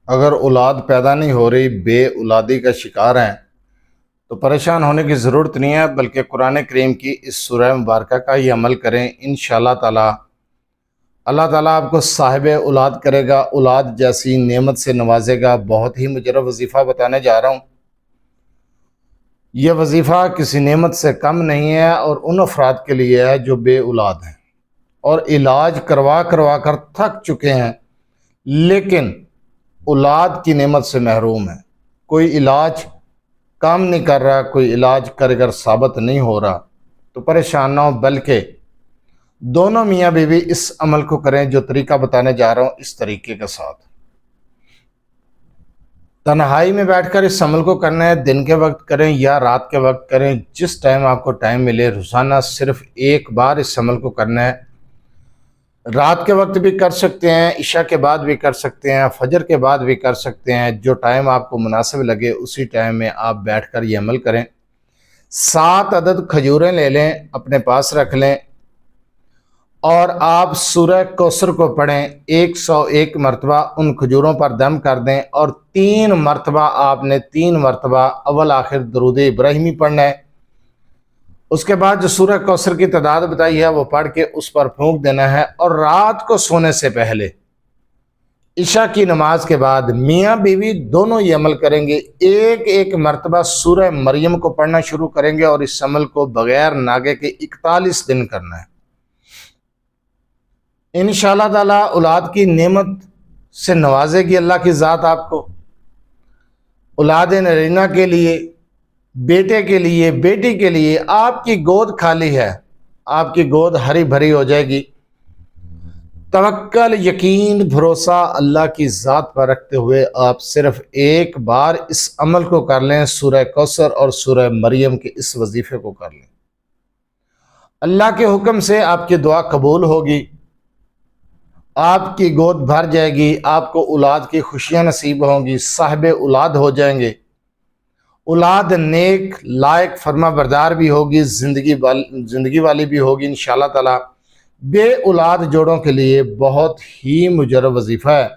اگر اولاد پیدا نہیں ہو رہی، بے اولادی کا شکار ہیں، تو پریشان ہونے کی ضرورت نہیں ہے، بلکہ قرآن کریم کی اس سورہ مبارکہ کا ہی عمل کریں۔ انشاءاللہ تعالی اللہ تعالیٰ آپ کو صاحب اولاد کرے گا، اولاد جیسی نعمت سے نوازے گا۔ بہت ہی مجرب وظیفہ بتانے جا رہا ہوں۔ یہ وظیفہ کسی نعمت سے کم نہیں ہے، اور ان افراد کے لیے ہے جو بے اولاد ہیں اور علاج کروا کر تھک چکے ہیں، لیکن اولاد کی نعمت سے محروم ہے۔ کوئی علاج کام نہیں کر رہا، کوئی علاج کر ثابت نہیں ہو رہا، تو پریشان نہ ہو، بلکہ دونوں میاں بیوی اس عمل کو کریں جو طریقہ بتانے جا رہا ہوں، اس طریقے کے ساتھ تنہائی میں بیٹھ کر اس عمل کو کرنا ہے۔ دن کے وقت کریں یا رات کے وقت کریں، جس ٹائم آپ کو ٹائم ملے، روزانہ صرف ایک بار اس عمل کو کرنا ہے۔ رات کے وقت بھی کر سکتے ہیں، عشاء کے بعد بھی کر سکتے ہیں، فجر کے بعد بھی کر سکتے ہیں، جو ٹائم آپ کو مناسب لگے اسی ٹائم میں آپ بیٹھ کر یہ عمل کریں۔ 7 عدد کھجوریں لے لیں، اپنے پاس رکھ لیں، اور آپ سورہ کوثر کو پڑھیں 101 مرتبہ، ان کھجوروں پر دم کر دیں، اور 3 مرتبہ آپ نے 3 مرتبہ اول آخر درود ابراہیمی پڑھنا ہے۔ اس کے بعد جو سورہ کوثر کی تعداد بتائی ہے وہ پڑھ کے اس پر پھونک دینا ہے، اور رات کو سونے سے پہلے عشاء کی نماز کے بعد میاں بیوی دونوں یہ عمل کریں گے۔ ایک مرتبہ سورہ مریم کو پڑھنا شروع کریں گے، اور اس عمل کو بغیر ناگے کے 41 دن کرنا ہے۔ انشاءاللہ تعالی اولاد کی نعمت سے نوازے گی اللہ کی ذات آپ کو۔ اولاد نرینہ کے لیے، بیٹے کے لیے، بیٹی کے لیے آپ کی گود خالی ہے، آپ کی گود ہری بھری ہو جائے گی۔ توکل، یقین، بھروسہ اللہ کی ذات پر رکھتے ہوئے آپ صرف ایک بار اس عمل کو کر لیں، سورہ کوثر اور سورہ مریم کے اس وظیفے کو کر لیں۔ اللہ کے حکم سے آپ کی دعا قبول ہوگی، آپ کی گود بھر جائے گی، آپ کو اولاد کی خوشیاں نصیب ہوں گی، صاحب اولاد ہو جائیں گے۔ اولاد نیک، لائق، فرما بردار بھی ہوگی، زندگی والی بھی ہوگی انشاءاللہ تعالی۔ بے اولاد جوڑوں کے لیے بہت ہی مجرب وظیفہ ہے۔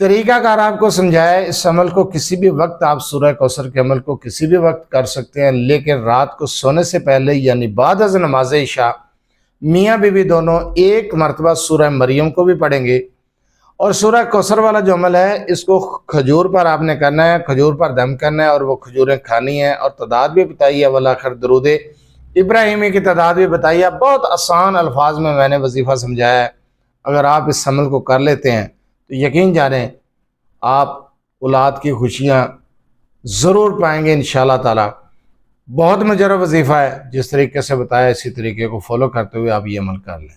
طریقہ کار آپ کو سمجھایا، اس عمل کو کسی بھی وقت آپ سورہ کوثر کے عمل کو کسی بھی وقت کر سکتے ہیں، لیکن رات کو سونے سے پہلے یعنی بعد از نماز عشاء میاں بیوی دونوں 1 مرتبہ سورہ مریم کو بھی پڑھیں گے، اور سورہ کوثر والا جو عمل ہے اس کو کھجور پر آپ نے کرنا ہے، کھجور پر دم کرنا ہے، اور وہ کھجوریں کھانی ہیں، اور تعداد بھی بتائی ہے، والآخر درود ابراہیمی کی تعداد بھی بتائی ہے۔ بہت آسان الفاظ میں نے وظیفہ سمجھایا ہے۔ اگر آپ اس عمل کو کر لیتے ہیں تو یقین جانیں آپ اولاد کی خوشیاں ضرور پائیں گے انشاءاللہ تعالی۔ بہت مجرب وظیفہ ہے، جس طریقے سے بتایا اسی طریقے کو فالو کرتے ہوئے آپ یہ عمل کر لیں۔